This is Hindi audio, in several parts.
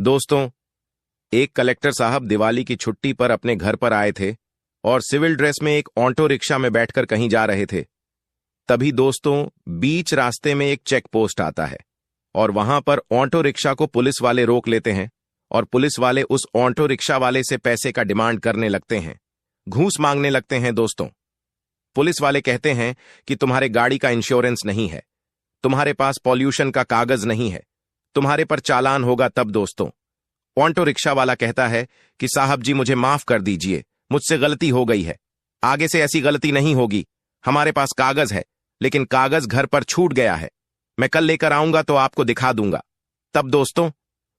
दोस्तों, एक कलेक्टर साहब दिवाली की छुट्टी पर अपने घर पर आए थे और सिविल ड्रेस में एक ऑटो रिक्शा में बैठकर कहीं जा रहे थे। तभी दोस्तों, बीच रास्ते में एक चेक पोस्ट आता है और वहां पर ऑटो रिक्शा को पुलिस वाले रोक लेते हैं और पुलिस वाले उस ऑटो रिक्शा वाले से पैसे का डिमांड करने लगते हैं, घूस मांगने लगते हैं। दोस्तों, पुलिस वाले कहते हैं कि तुम्हारे गाड़ी का इंश्योरेंस नहीं है, तुम्हारे पास पॉल्यूशन का कागज नहीं है, तुम्हारे पर चालान होगा तब। दोस्तों, ऑटो रिक्शा वाला कहता है कि साहब जी, मुझे माफ कर दीजिए, मुझसे गलती हो गई है, आगे से ऐसी गलती नहीं होगी। हमारे पास कागज है, लेकिन कागज घर पर छूट गया है, मैं कल लेकर आऊंगा तो आपको दिखा दूंगा। तब दोस्तों,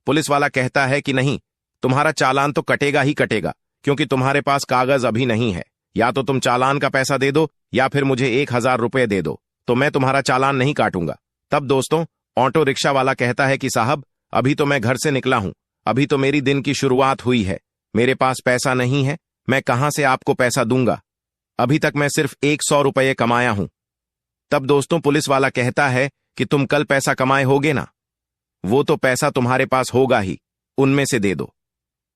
पुलिस वाला कहता है कि नहीं, तुम्हारा चालान तो कटेगा ही कटेगा, क्योंकि तुम्हारे पास कागज अभी नहीं है। या तो तुम चालान का पैसा दे दो या फिर मुझे 1000 रुपए दे दो, तो मैं तुम्हारा चालान नहीं काटूंगा। तब दोस्तों, ऑटो रिक्शा वाला कहता है कि साहब, अभी तो मैं घर से निकला हूं, अभी तो मेरी दिन की शुरुआत हुई है, मेरे पास पैसा नहीं है, मैं कहां से आपको पैसा दूंगा, अभी तक मैं सिर्फ 100 रुपये कमाया हूं। तब दोस्तों, पुलिस वाला कहता है कि तुम कल पैसा कमाए होगे ना, वो तो पैसा तुम्हारे पास होगा ही, उनमें से दे दो।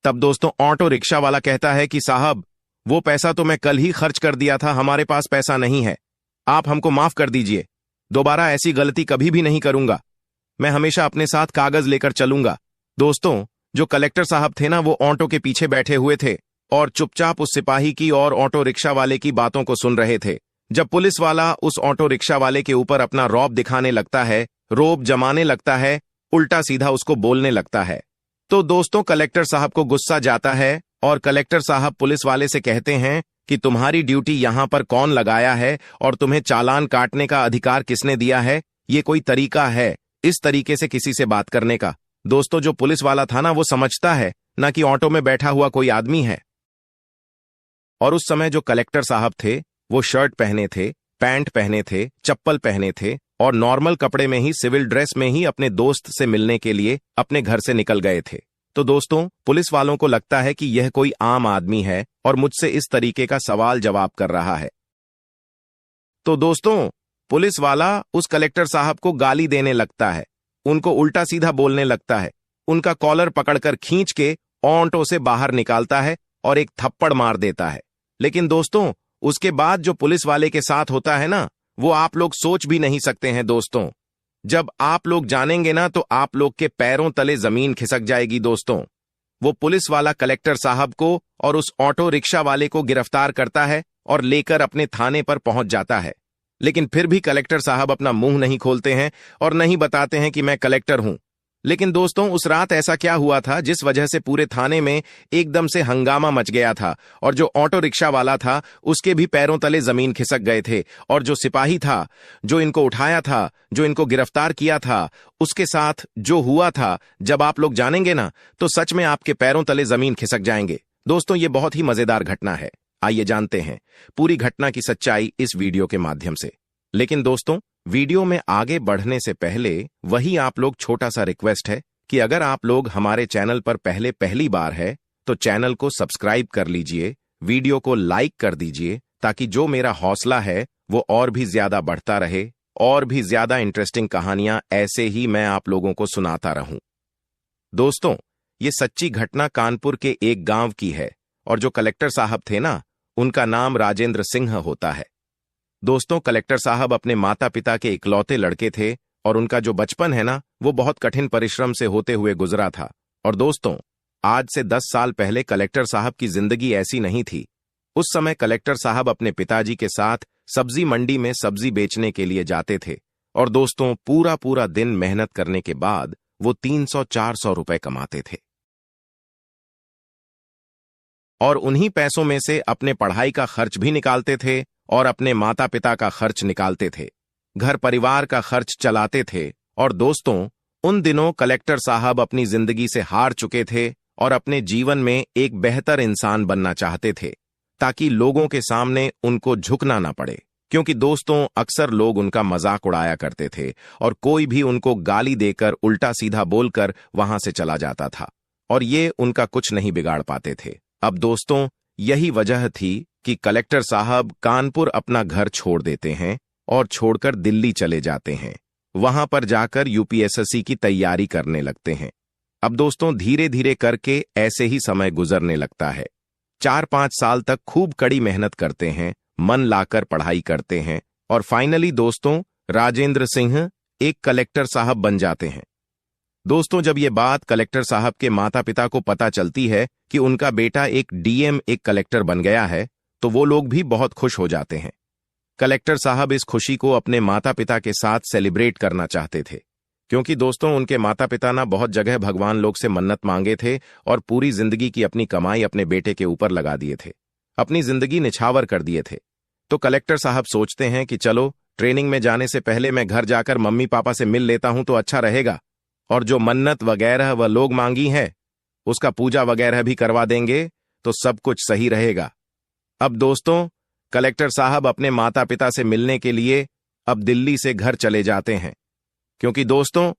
तब दोस्तों, ऑटो रिक्शा वाला कहता है कि साहब, वो पैसा तो मैं कल ही खर्च कर दिया था, हमारे पास पैसा नहीं है, आप हमको माफ कर दीजिए, दोबारा ऐसी गलती कभी भी नहीं करूंगा, मैं हमेशा अपने साथ कागज लेकर चलूंगा। दोस्तों, जो कलेक्टर साहब थे ना, वो ऑटो के पीछे बैठे हुए थे और चुपचाप उस सिपाही की और ऑटो रिक्शा वाले की बातों को सुन रहे थे। जब पुलिस वाला उस ऑटो रिक्शा वाले के ऊपर अपना रौब दिखाने लगता है, रोब जमाने लगता है, उल्टा सीधा उसको बोलने लगता है, तो दोस्तों, कलेक्टर साहब को गुस्सा जाता है और कलेक्टर साहब पुलिस वाले से कहते हैं कि तुम्हारी ड्यूटी यहां पर कौन लगाया है और तुम्हें चालान काटने का अधिकार किसने दिया है? ये कोई तरीका है इस तरीके से किसी से बात करने का? दोस्तों, जो पुलिस वाला था ना, वो समझता है ना कि ऑटो में बैठा हुआ कोई आदमी है। और उस समय जो कलेक्टर साहब थे, वो शर्ट पहने थे, पैंट पहने थे, चप्पल पहने थे और नॉर्मल कपड़े में ही, सिविल ड्रेस में ही अपने दोस्त से मिलने के लिए अपने घर से निकल गए थे। तो दोस्तों, पुलिस वालों को लगता है कि यह कोई आम आदमी है और मुझसे इस तरीके का सवाल जवाब कर रहा है। तो दोस्तों, पुलिस वाला उस कलेक्टर साहब को गाली देने लगता है, उनको उल्टा सीधा बोलने लगता है, उनका कॉलर पकड़कर खींच के ऑटो से बाहर निकालता है और एक थप्पड़ मार देता है। लेकिन दोस्तों, उसके बाद जो पुलिस वाले के साथ होता है ना, वो आप लोग सोच भी नहीं सकते हैं। दोस्तों, जब आप लोग जानेंगे ना, तो आप लोग के पैरों तले जमीन खिसक जाएगी। दोस्तों, वो पुलिस वाला कलेक्टर साहब को और उस ऑटो रिक्शा वाले को गिरफ्तार करता है और लेकर अपने थाने पर पहुंच जाता है। लेकिन फिर भी कलेक्टर साहब अपना मुंह नहीं खोलते हैं और नहीं बताते हैं कि मैं कलेक्टर हूं। लेकिन दोस्तों, उस रात ऐसा क्या हुआ था जिस वजह से पूरे थाने में एकदम से हंगामा मच गया था और जो ऑटो रिक्शा वाला था, उसके भी पैरों तले जमीन खिसक गए थे और जो सिपाही था, जो इनको उठाया था, जो इनको गिरफ्तार किया था, उसके साथ जो हुआ था, जब आप लोग जानेंगे ना, तो सच में आपके पैरों तले जमीन खिसक जाएंगे। दोस्तों, ये बहुत ही मजेदार घटना है। आइए जानते हैं पूरी घटना की सच्चाई इस वीडियो के माध्यम से। लेकिन दोस्तों, वीडियो में आगे बढ़ने से पहले वही आप लोग छोटा सा रिक्वेस्ट है कि अगर आप लोग हमारे चैनल पर पहली बार है तो चैनल को सब्सक्राइब कर लीजिए, वीडियो को लाइक कर दीजिए, ताकि जो मेरा हौसला है वो और भी ज्यादा बढ़ता रहे और भी ज्यादा इंटरेस्टिंग कहानियां ऐसे ही मैं आप लोगों को सुनाता रहूं। दोस्तों, ये सच्ची घटना कानपुर के एक गांव की है और जो कलेक्टर साहब थे ना, उनका नाम राजेंद्र सिंह होता है। दोस्तों, कलेक्टर साहब अपने माता पिता के इकलौते लड़के थे और उनका जो बचपन है ना, वो बहुत कठिन परिश्रम से होते हुए गुजरा था। और दोस्तों, आज से 10 साल पहले कलेक्टर साहब की जिंदगी ऐसी नहीं थी। उस समय कलेक्टर साहब अपने पिताजी के साथ सब्जी मंडी में सब्जी बेचने के लिए जाते थे और दोस्तों, पूरा दिन मेहनत करने के बाद वो 300-400 रुपए कमाते थे और उन्हीं पैसों में से अपने पढ़ाई का खर्च भी निकालते थे और अपने माता पिता का खर्च निकालते थे, घर परिवार का खर्च चलाते थे। और दोस्तों, उन दिनों कलेक्टर साहब अपनी जिंदगी से हार चुके थे और अपने जीवन में एक बेहतर इंसान बनना चाहते थे, ताकि लोगों के सामने उनको झुकना ना पड़े। क्योंकि दोस्तों, अक्सर लोग उनका मजाक उड़ाया करते थे और कोई भी उनको गाली देकर, उल्टा सीधा बोलकर वहां से चला जाता था और ये उनका कुछ नहीं बिगाड़ पाते थे। अब दोस्तों, यही वजह थी कि कलेक्टर साहब कानपुर अपना घर छोड़ देते हैं और छोड़कर दिल्ली चले जाते हैं। वहां पर जाकर यूपीएसएससी की तैयारी करने लगते हैं। अब दोस्तों धीरे धीरे करके ऐसे ही समय गुजरने लगता है। 4-5 साल तक खूब कड़ी मेहनत करते हैं, मन लाकर पढ़ाई करते हैं और फाइनली दोस्तों राजेंद्र सिंह एक कलेक्टर साहब बन जाते हैं। दोस्तों जब ये बात कलेक्टर साहब के माता पिता को पता चलती है कि उनका बेटा एक डीएम एक कलेक्टर बन गया है, तो वो लोग भी बहुत खुश हो जाते हैं। कलेक्टर साहब इस खुशी को अपने माता पिता के साथ सेलिब्रेट करना चाहते थे, क्योंकि दोस्तों उनके माता पिता ना बहुत जगह भगवान लोग से मन्नत मांगे थे और पूरी जिंदगी की अपनी कमाई अपने बेटे के ऊपर लगा दिए थे, अपनी जिंदगी निछावर कर दिए थे। तो कलेक्टर साहब सोचते हैं कि चलो ट्रेनिंग में जाने से पहले मैं घर जाकर मम्मी पापा से मिल लेता हूं तो अच्छा रहेगा, और जो मन्नत वगैरह वह लोग मांगी है उसका पूजा वगैरह भी करवा देंगे तो सब कुछ सही रहेगा। अब दोस्तों कलेक्टर साहब अपने माता पिता से मिलने के लिए अब दिल्ली से घर चले जाते हैं, क्योंकि दोस्तों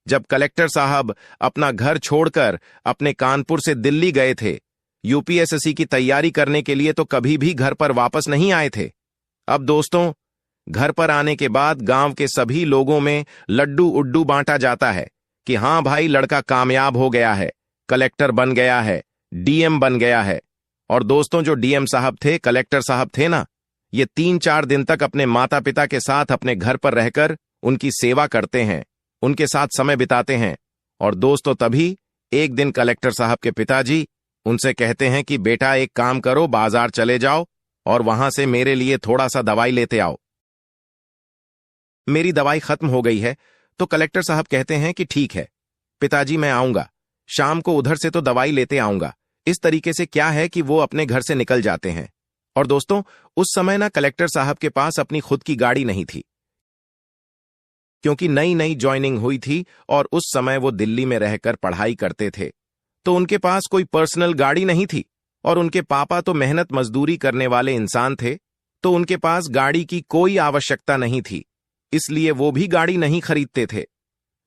जब कलेक्टर साहब अपना घर छोड़कर अपने कानपुर से दिल्ली गए थे यूपीएसएससी की तैयारी करने के लिए, तो कभी भी घर पर वापस नहीं आए थे। अब दोस्तों घर पर आने के बाद गांव के सभी लोगों में लड्डू उड्डू बांटा जाता है कि हां भाई लड़का कामयाब हो गया है, कलेक्टर बन गया है, डीएम बन गया है। और दोस्तों जो डीएम साहब थे, कलेक्टर साहब थे ना, ये 3-4 दिन तक अपने माता पिता के साथ अपने घर पर रहकर उनकी सेवा करते हैं, उनके साथ समय बिताते हैं। और दोस्तों तभी एक दिन कलेक्टर साहब के पिताजी उनसे कहते हैं कि बेटा एक काम करो, बाजार चले जाओ और वहां से मेरे लिए थोड़ा सा दवाई लेते आओ, मेरी दवाई खत्म हो गई है। तो कलेक्टर साहब कहते हैं कि ठीक है पिताजी मैं आऊंगा, शाम को उधर से तो दवाई लेते आऊंगा। इस तरीके से क्या है कि वो अपने घर से निकल जाते हैं। और दोस्तों उस समय ना कलेक्टर साहब के पास अपनी खुद की गाड़ी नहीं थी, क्योंकि नई नई ज्वाइनिंग हुई थी और उस समय वो दिल्ली में रहकर पढ़ाई करते थे, तो उनके पास कोई पर्सनल गाड़ी नहीं थी। और उनके पापा तो मेहनत मजदूरी करने वाले इंसान थे, तो उनके पास गाड़ी की कोई आवश्यकता नहीं थी, इसलिए वो भी गाड़ी नहीं खरीदते थे।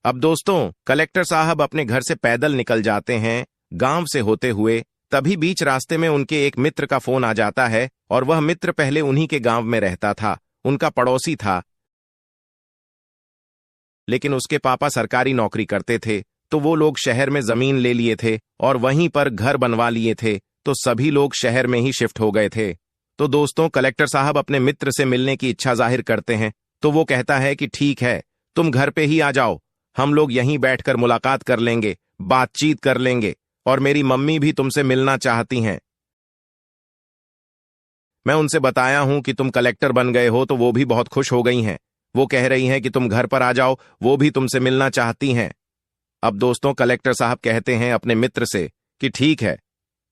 अब दोस्तों कलेक्टर साहब अपने घर से पैदल निकल जाते हैं गांव से होते हुए। तभी बीच रास्ते में उनके एक मित्र का फोन आ जाता है, और वह मित्र पहले उन्हीं के गांव में रहता था, उनका पड़ोसी था, लेकिन उसके पापा सरकारी नौकरी करते थे, तो वो लोग शहर में जमीन ले लिए थे और वहीं पर घर बनवा लिए थे, तो सभी लोग शहर में ही शिफ्ट हो गए थे। तो दोस्तों कलेक्टर साहब अपने मित्र से मिलने की इच्छा जाहिर करते हैं, तो वो कहता है कि ठीक है तुम घर पे ही आ जाओ, हम लोग यहीं बैठकर मुलाकात कर लेंगे, बातचीत कर लेंगे, और मेरी मम्मी भी तुमसे मिलना चाहती हैं। मैं उनसे बताया हूं कि तुम कलेक्टर बन गए हो, तो वो भी बहुत खुश हो गई हैं। वो कह रही हैं कि तुम घर पर आ जाओ, वो भी तुमसे मिलना चाहती हैं। अब दोस्तों कलेक्टर साहब कहते हैं अपने मित्र से कि ठीक है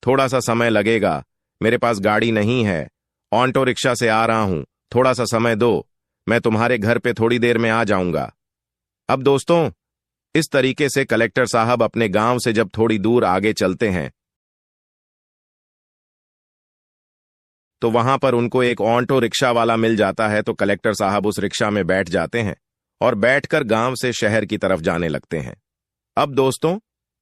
थोड़ा सा समय लगेगा, मेरे पास गाड़ी नहीं है, ऑटो रिक्शा से आ रहा हूं, थोड़ा सा समय दो, मैं तुम्हारे घर पे थोड़ी देर में आ जाऊंगा। अब दोस्तों इस तरीके से कलेक्टर साहब अपने गांव से जब थोड़ी दूर आगे चलते हैं, तो वहां पर उनको एक ऑटो रिक्शा वाला मिल जाता है। तो कलेक्टर साहब उस रिक्शा में बैठ जाते हैं और बैठकर गांव से शहर की तरफ जाने लगते हैं। अब दोस्तों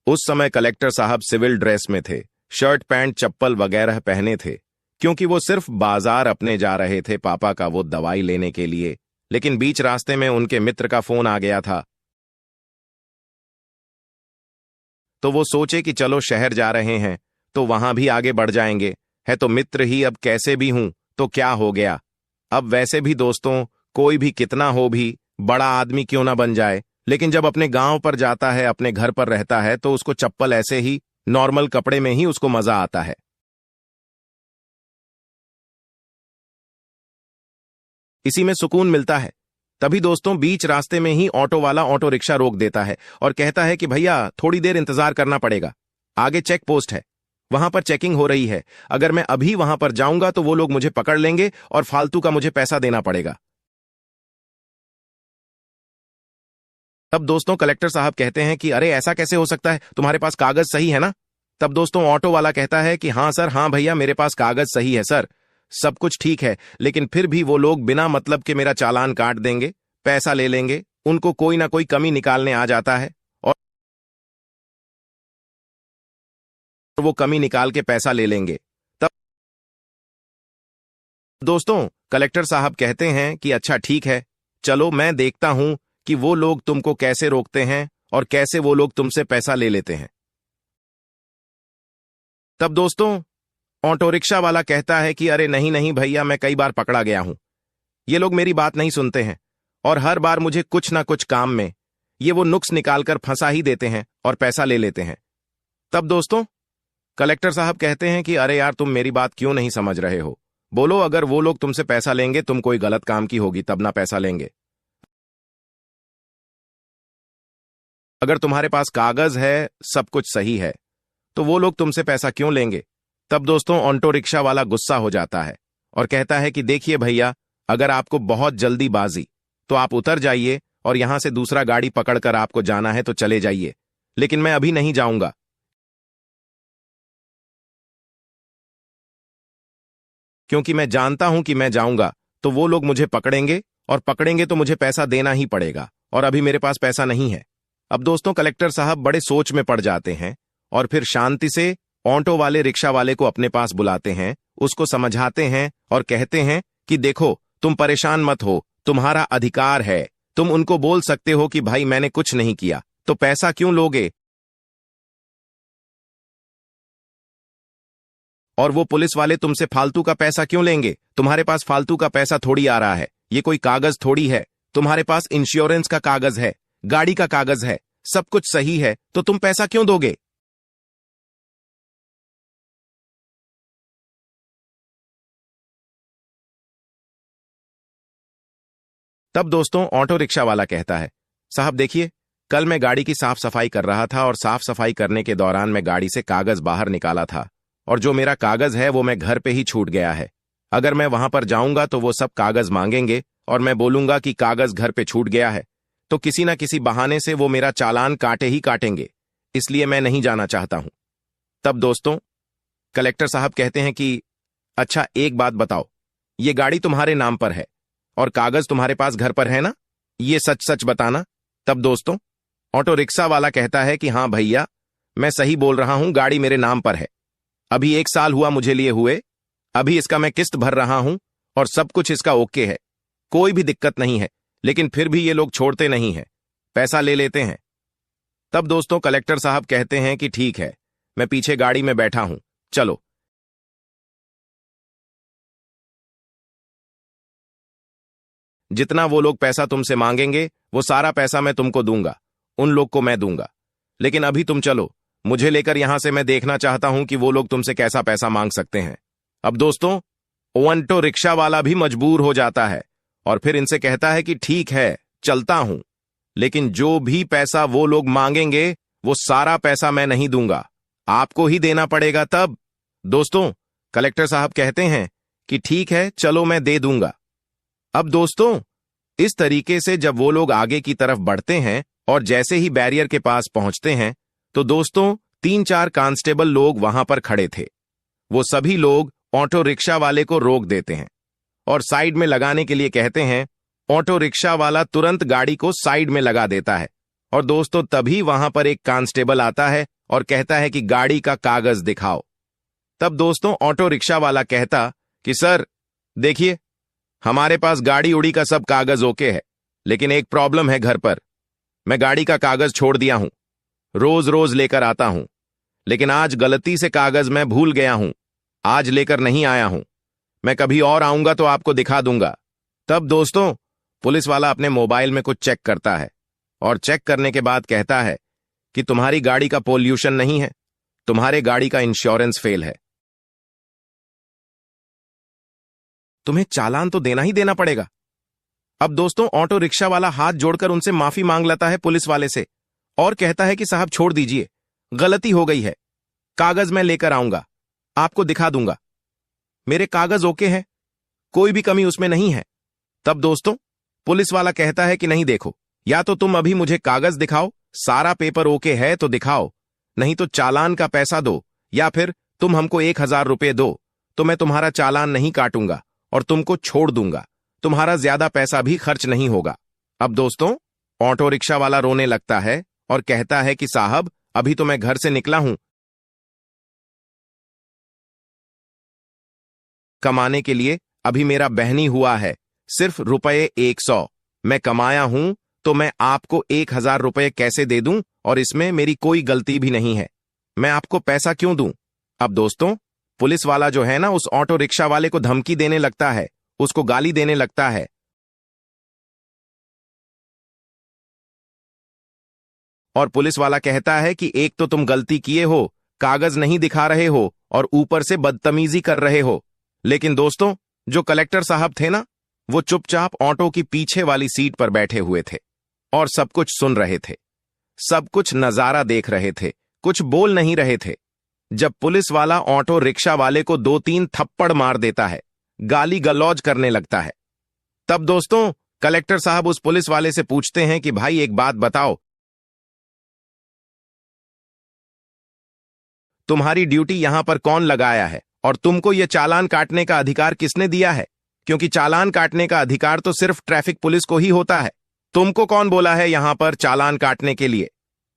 उस समय कलेक्टर साहब सिविल ड्रेस में थे, शर्ट पैंट चप्पल वगैरह पहने थे, क्योंकि वो सिर्फ बाजार अपने जा रहे थे पापा का वो दवाई लेने के लिए। लेकिन बीच रास्ते में उनके मित्र का फोन आ गया था, तो वो सोचे कि चलो शहर जा रहे हैं तो वहां भी आगे बढ़ जाएंगे, है तो मित्र ही, अब कैसे भी हूं तो क्या हो गया। अब वैसे भी दोस्तों कोई भी कितना हो भी बड़ा आदमी क्यों ना बन जाए, लेकिन जब अपने गांव पर जाता है, अपने घर पर रहता है, तो उसको चप्पल ऐसे ही नॉर्मल कपड़े में ही उसको मजा आता है। इसी में सुकून मिलता है। तभी दोस्तों बीच रास्ते में ही ऑटो वाला ऑटो रिक्शा रोक देता है और कहता है कि भैया थोड़ी देर इंतजार करना पड़ेगा, आगे चेक पोस्ट है, वहां पर चेकिंग हो रही है, अगर मैं अभी वहां पर जाऊंगा तो वो लोग मुझे पकड़ लेंगे और फालतू का मुझे पैसा देना पड़ेगा। तब दोस्तों कलेक्टर साहब कहते हैं कि अरे ऐसा कैसे हो सकता है, तुम्हारे पास कागज सही है ना। तब दोस्तों ऑटो वाला कहता है कि हाँ सर, हाँ भैया मेरे पास कागज सही है सर, सब कुछ ठीक है, लेकिन फिर भी वो लोग बिना मतलब के मेरा चालान काट देंगे, पैसा ले लेंगे, उनको कोई ना कोई कमी निकालने आ जाता है और वो कमी निकाल के पैसा ले लेंगे। तब दोस्तों कलेक्टर साहब कहते हैं कि अच्छा ठीक है, चलो मैं देखता हूं कि वो लोग तुमको कैसे रोकते हैं और कैसे वो लोग तुमसे पैसा ले लेते हैं। तब दोस्तों ऑटो रिक्शा वाला कहता है कि अरे नहीं नहीं भैया, मैं कई बार पकड़ा गया हूं। ये लोग मेरी बात नहीं सुनते हैं और हर बार मुझे कुछ ना कुछ काम में ये वो नुक्स निकालकर फंसा ही देते हैं और पैसा ले लेते हैं। तब दोस्तों कलेक्टर साहब कहते हैं कि अरे यार, तुम मेरी बात क्यों नहीं समझ रहे हो? बोलो, अगर वो लोग तुमसे पैसा लेंगे, तुम कोई गलत काम की होगी तब ना पैसा लेंगे। अगर तुम्हारे पास कागज है, सब कुछ सही है, तो वो लोग तुमसे पैसा क्यों लेंगे? तब दोस्तों ऑटो रिक्शा वाला गुस्सा हो जाता है और कहता है कि देखिए भैया, अगर आपको बहुत जल्दीबाजी तो आप उतर जाइए और यहां से दूसरा गाड़ी पकड़कर आपको जाना है तो चले जाइए, लेकिन मैं अभी नहीं जाऊंगा, क्योंकि मैं जानता हूं कि मैं जाऊंगा तो वो लोग मुझे पकड़ेंगे और पकड़ेंगे तो मुझे पैसा देना ही पड़ेगा और अभी मेरे पास पैसा नहीं है। अब दोस्तों कलेक्टर साहब बड़े सोच में पड़ जाते हैं और फिर शांति से ऑटो वाले रिक्शा वाले को अपने पास बुलाते हैं, उसको समझाते हैं और कहते हैं कि देखो, तुम परेशान मत हो, तुम्हारा अधिकार है, तुम उनको बोल सकते हो कि भाई मैंने कुछ नहीं किया, तो पैसा क्यों लोगे? और वो पुलिस वाले तुमसे फालतू का पैसा क्यों लेंगे? तुम्हारे पास फालतू का पैसा थोड़ी आ रहा है, ये कोई कागज थोड़ी है, तुम्हारे पास इंश्योरेंस का कागज है, गाड़ी का कागज है, सब कुछ सही है, तो तुम पैसा क्यों दोगे? तब दोस्तों ऑटो रिक्शा वाला कहता है, साहब देखिए, कल मैं गाड़ी की साफ सफाई कर रहा था और साफ सफाई करने के दौरान मैं गाड़ी से कागज बाहर निकाला था और जो मेरा कागज है वो मैं घर पे ही छूट गया है। अगर मैं वहां पर जाऊंगा तो वो सब कागज मांगेंगे और मैं बोलूंगा कि कागज घर पे छूट गया है, तो किसी ना किसी बहाने से वो मेरा चालान काटे ही काटेंगे, इसलिए मैं नहीं जाना चाहता हूं। तब दोस्तों कलेक्टर साहब कहते हैं कि अच्छा एक बात बताओ, ये गाड़ी तुम्हारे नाम पर है और कागज तुम्हारे पास घर पर है ना? ये सच सच बताना। तब दोस्तों ऑटो रिक्शा वाला कहता है कि हाँ भैया, मैं सही बोल रहा हूं, गाड़ी मेरे नाम पर है, अभी 1 साल हुआ मुझे लिए हुए, अभी इसका मैं किस्त भर रहा हूं और सब कुछ इसका ओके है, कोई भी दिक्कत नहीं है, लेकिन फिर भी ये लोग छोड़ते नहीं है, पैसा ले लेते हैं। तब दोस्तों कलेक्टर साहब कहते हैं कि ठीक है, मैं पीछे गाड़ी में बैठा हूं, चलो। जितना वो लोग पैसा तुमसे मांगेंगे वो सारा पैसा मैं तुमको दूंगा, उन लोग को मैं दूंगा, लेकिन अभी तुम चलो, मुझे लेकर यहां से, मैं देखना चाहता हूं कि वो लोग तुमसे कैसा पैसा मांग सकते हैं। अब दोस्तों ऑटो रिक्शा वाला भी मजबूर हो जाता है और फिर इनसे कहता है कि ठीक है, चलता हूं, लेकिन जो भी पैसा वो लोग मांगेंगे वो सारा पैसा मैं नहीं दूंगा, आपको ही देना पड़ेगा। तब दोस्तों कलेक्टर साहब कहते हैं कि ठीक है, चलो मैं दे दूंगा। अब दोस्तों इस तरीके से जब वो लोग आगे की तरफ बढ़ते हैं और जैसे ही बैरियर के पास पहुंचते हैं तो दोस्तों 3-4 कांस्टेबल लोग वहां पर खड़े थे। वो सभी लोग ऑटो रिक्शा वाले को रोक देते हैं और साइड में लगाने के लिए कहते हैं। ऑटो रिक्शा वाला तुरंत गाड़ी को साइड में लगा देता है और दोस्तों तभी वहां पर एक कांस्टेबल आता है और कहता है कि गाड़ी का कागज दिखाओ। तब दोस्तों ऑटो रिक्शा वाला कहता कि सर देखिए, हमारे पास गाड़ी उड़ी का सब कागज ओके है, लेकिन एक प्रॉब्लम है घर पर, मैं गाड़ी का कागज छोड़ दिया हूं, रोज रोज लेकर आता हूं, लेकिन आज गलती से कागज मैं भूल गया हूं, आज लेकर नहीं आया हूं, मैं कभी और आऊंगा तो आपको दिखा दूंगा। तब दोस्तों पुलिस वाला अपने मोबाइल में कुछ चेक करता है और चेक करने के बाद कहता है कि तुम्हारी गाड़ी का पोल्यूशन नहीं है, तुम्हारे गाड़ी का इंश्योरेंस फेल है, तुम्हें चालान तो देना ही देना पड़ेगा। अब दोस्तों ऑटो रिक्शा वाला हाथ जोड़कर उनसे माफी मांग लेता है पुलिस वाले से और कहता है कि साहब छोड़ दीजिए, गलती हो गई है, कागज मैं लेकर आऊंगा, आपको दिखा दूंगा, मेरे कागज ओके हैं, कोई भी कमी उसमें नहीं है। तब दोस्तों पुलिस वाला कहता है कि नहीं देखो, या तो तुम अभी मुझे कागज दिखाओ, सारा पेपर ओके है तो दिखाओ, नहीं तो चालान का पैसा दो, या फिर तुम हमको 1,000 रुपये दो तो मैं तुम्हारा चालान नहीं काटूंगा और तुमको छोड़ दूंगा, तुम्हारा ज्यादा पैसा भी खर्च नहीं होगा। अब दोस्तों ऑटो रिक्शा वाला रोने लगता है और कहता है कि साहब अभी तो मैं घर से निकला हूं कमाने के लिए, अभी मेरा बहनी हुआ है सिर्फ ₹100, मैं कमाया हूं तो मैं आपको 1,000 रुपये कैसे दे दूं, और इसमें मेरी कोई गलती भी नहीं है। मैं आपको पैसा क्यों दूं? अब दोस्तों, पुलिस वाला जो है ना, उस ऑटो रिक्शा वाले को धमकी देने लगता है, उसको गाली देने लगता है। और पुलिस वाला कहता है कि एक तो तुम गलती किए हो, कागज नहीं दिखा रहे हो, और ऊपर से बदतमीजी कर रहे हो। लेकिन दोस्तों, जो कलेक्टर साहब थे ना, वो चुपचाप ऑटो की पीछे वाली सीट पर बैठे हुए थे और सब कुछ सुन रहे थे, सब कुछ नजारा देख रहे थे, कुछ बोल नहीं रहे थे। जब पुलिस वाला ऑटो रिक्शा वाले को 2-3 थप्पड़ मार देता है, गाली गलौज करने लगता है, तब दोस्तों कलेक्टर साहब उस पुलिस वाले से पूछते हैं कि भाई एक बात बताओ, तुम्हारी ड्यूटी यहां पर कौन लगाया है, और तुमको यह चालान काटने का अधिकार किसने दिया है? क्योंकि चालान काटने का अधिकार तो सिर्फ ट्रैफिक पुलिस को ही होता है। तुमको कौन बोला है यहां पर चालान काटने के लिए?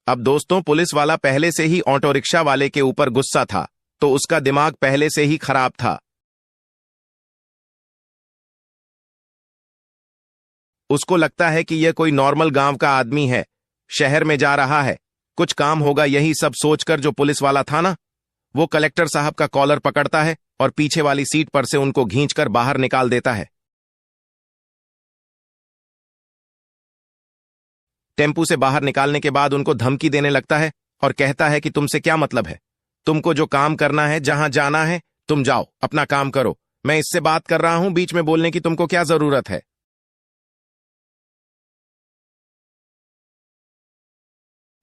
अब दोस्तों, पुलिस वाला पहले से ही ऑटो रिक्शा वाले के ऊपर गुस्सा था, तो उसका दिमाग पहले से ही खराब था। उसको लगता है कि यह कोई नॉर्मल गांव का आदमी है, शहर में जा रहा है, कुछ काम होगा, यही सब सोचकर जो पुलिस वाला था ना, वो कलेक्टर साहब का कॉलर पकड़ता है और पीछे वाली सीट पर से उनको खींचकर बाहर निकाल देता है। टेम्पू से बाहर निकालने के बाद उनको धमकी देने लगता है और कहता है कि तुमसे क्या मतलब है? तुमको जो काम करना है, जहां जाना है, तुम जाओ, अपना काम करो। मैं इससे बात कर रहा हूं, बीच में बोलने की तुमको क्या जरूरत है?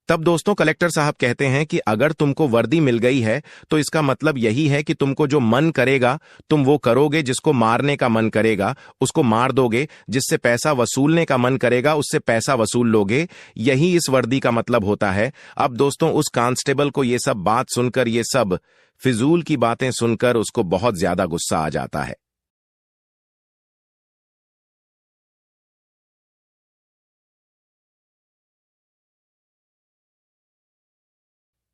तब दोस्तों कलेक्टर साहब कहते हैं कि अगर तुमको वर्दी मिल गई है तो इसका मतलब यही है कि तुमको जो मन करेगा तुम वो करोगे, जिसको मारने का मन करेगा उसको मार दोगे, जिससे पैसा वसूलने का मन करेगा उससे पैसा वसूल लोगे। यही इस वर्दी का मतलब होता है। अब दोस्तों, उस कांस्टेबल को ये सब बात सुनकर, ये सब फिजूल की बातें सुनकर उसको बहुत ज्यादा गुस्सा आ जाता है।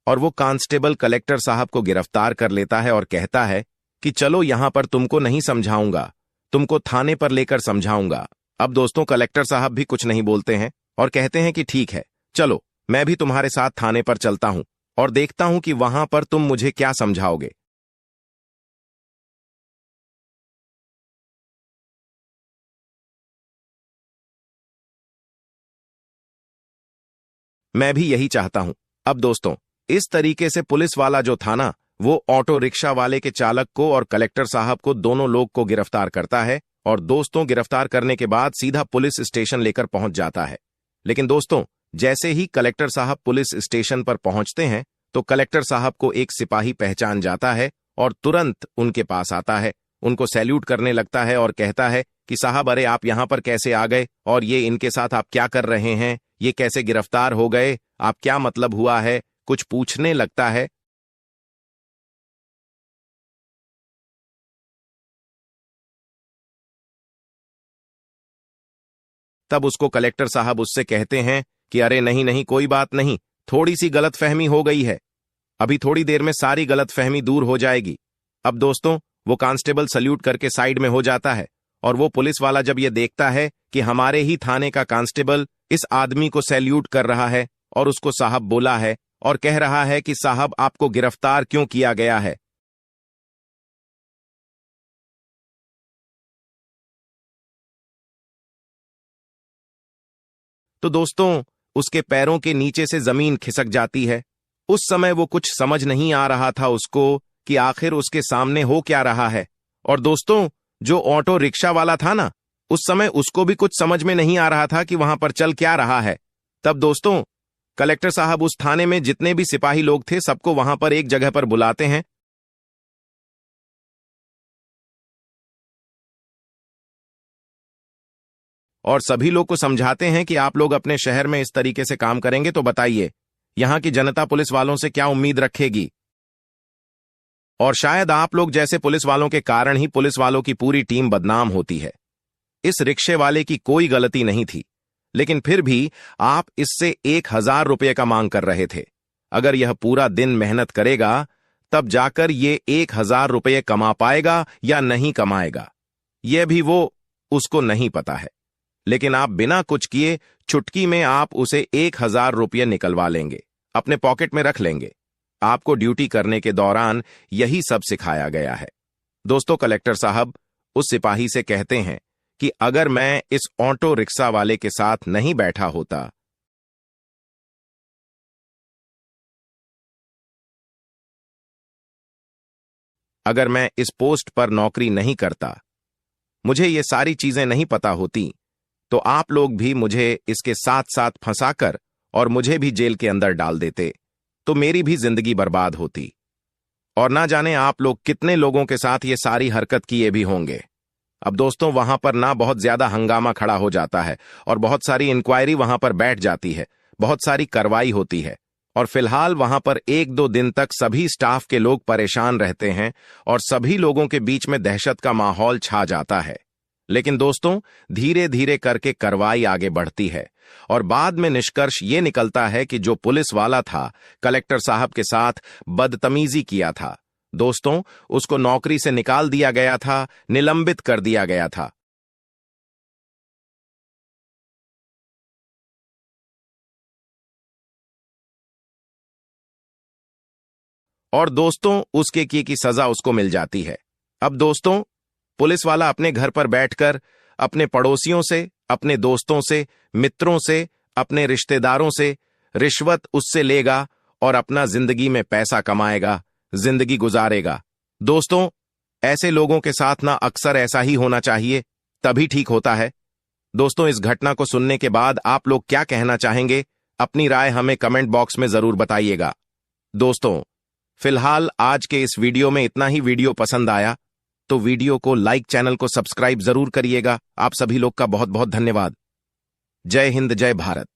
और वो कांस्टेबल कलेक्टर साहब को गिरफ्तार कर लेता है और कहता है कि चलो यहां पर तुमको नहीं समझाऊंगा, तुमको थाने पर लेकर समझाऊंगा। अब दोस्तों कलेक्टर साहब भी कुछ नहीं बोलते हैं और कहते हैं कि ठीक है, चलो मैं भी तुम्हारे साथ थाने पर चलता हूं और देखता हूं कि वहां पर तुम मुझे क्या समझाओगे। मैं भी यही चाहता हूं। अब दोस्तों, इस तरीके से पुलिस वाला जो था ना, वो ऑटो रिक्शा वाले के चालक को और कलेक्टर साहब को, दोनों लोग को गिरफ्तार करता है और दोस्तों गिरफ्तार करने के बाद सीधा पुलिस स्टेशन लेकर पहुंच जाता है। लेकिन दोस्तों, जैसे ही कलेक्टर साहब पुलिस स्टेशन पर पहुंचते हैं तो कलेक्टर साहब को एक सिपाही पहचान जाता है और तुरंत उनके पास आता है, उनको सैल्यूट करने लगता है और कहता है कि साहब, अरे आप यहां पर कैसे आ गए, और ये इनके साथ आप क्या कर रहे हैं, ये कैसे गिरफ्तार हो गए, आप क्या मतलब हुआ है, कुछ पूछने लगता है। तब उसको कलेक्टर साहब उससे कहते हैं कि अरे नहीं नहीं, कोई बात नहीं, थोड़ी सी गलतफहमी हो गई है, अभी थोड़ी देर में सारी गलतफहमी दूर हो जाएगी। अब दोस्तों, वो कांस्टेबल सल्यूट करके साइड में हो जाता है और वो पुलिस वाला जब ये देखता है कि हमारे ही थाने का कांस्टेबल इस आदमी को सैल्यूट कर रहा है और उसको साहब बोला है और कह रहा है कि साहब आपको गिरफ्तार क्यों किया गया है, तो दोस्तों उसके पैरों के नीचे से जमीन खिसक जाती है। उस समय वो कुछ समझ नहीं आ रहा था उसको कि आखिर उसके सामने हो क्या रहा है। और दोस्तों, जो ऑटो रिक्शा वाला था ना, उस समय उसको भी कुछ समझ में नहीं आ रहा था कि वहां पर चल क्या रहा है। तब दोस्तों कलेक्टर साहब उस थाने में जितने भी सिपाही लोग थे सबको वहां पर एक जगह पर बुलाते हैं और सभी लोग को समझाते हैं कि आप लोग अपने शहर में इस तरीके से काम करेंगे तो बताइए यहां की जनता पुलिस वालों से क्या उम्मीद रखेगी। और शायद आप लोग जैसे पुलिस वालों के कारण ही पुलिस वालों की पूरी टीम बदनाम होती है। इस रिक्शे वाले की कोई गलती नहीं थी, लेकिन फिर भी आप इससे 1,000 रुपये का मांग कर रहे थे। अगर यह पूरा दिन मेहनत करेगा तब जाकर ये 1,000 रुपये कमा पाएगा या नहीं कमाएगा, यह भी वो उसको नहीं पता है। लेकिन आप बिना कुछ किए चुटकी में आप उसे 1,000 रुपये निकलवा लेंगे, अपने पॉकेट में रख लेंगे। आपको ड्यूटी करने के दौरान यही सब सिखाया गया है। दोस्तों, कलेक्टर साहब उस सिपाही से कहते हैं कि अगर मैं इस ऑटो रिक्शा वाले के साथ नहीं बैठा होता, अगर मैं इस पोस्ट पर नौकरी नहीं करता, मुझे ये सारी चीजें नहीं पता होती, तो आप लोग भी मुझे इसके साथ साथ फंसाकर और मुझे भी जेल के अंदर डाल देते, तो मेरी भी जिंदगी बर्बाद होती। और ना जाने आप लोग कितने लोगों के साथ ये सारी हरकत किए भी होंगे। अब दोस्तों, वहां पर ना बहुत ज्यादा हंगामा खड़ा हो जाता है और बहुत सारी इंक्वायरी वहां पर बैठ जाती है, बहुत सारी कार्रवाई होती है, और फिलहाल वहां पर 1-2 दिन तक सभी स्टाफ के लोग परेशान रहते हैं और सभी लोगों के बीच में दहशत का माहौल छा जाता है। लेकिन दोस्तों, धीरे धीरे करके कार्रवाई आगे बढ़ती है और बाद में निष्कर्ष ये निकलता है कि जो पुलिस वाला था, कलेक्टर साहब के साथ बदतमीजी किया था, दोस्तों, उसको नौकरी से निकाल दिया गया था, निलंबित कर दिया गया था। और दोस्तों, उसके किए की सजा उसको मिल जाती है। अब दोस्तों, पुलिस वाला अपने घर पर बैठकर अपने पड़ोसियों से, अपने दोस्तों से, मित्रों से, अपने रिश्तेदारों से रिश्वत उससे लेगा और अपना जिंदगी में पैसा कमाएगा, जिंदगी गुजारेगा। दोस्तों, ऐसे लोगों के साथ ना अक्सर ऐसा ही होना चाहिए, तभी ठीक होता है। दोस्तों, इस घटना को सुनने के बाद आप लोग क्या कहना चाहेंगे? अपनी राय हमें कमेंट बॉक्स में जरूर बताइएगा। दोस्तों, फिलहाल आज के इस वीडियो में इतना ही। वीडियो पसंद आया तो वीडियो को लाइक, चैनल को सब्सक्राइब जरूर करिएगा। आप सभी लोग का बहुत बहुत धन्यवाद। जय हिंद, जय भारत।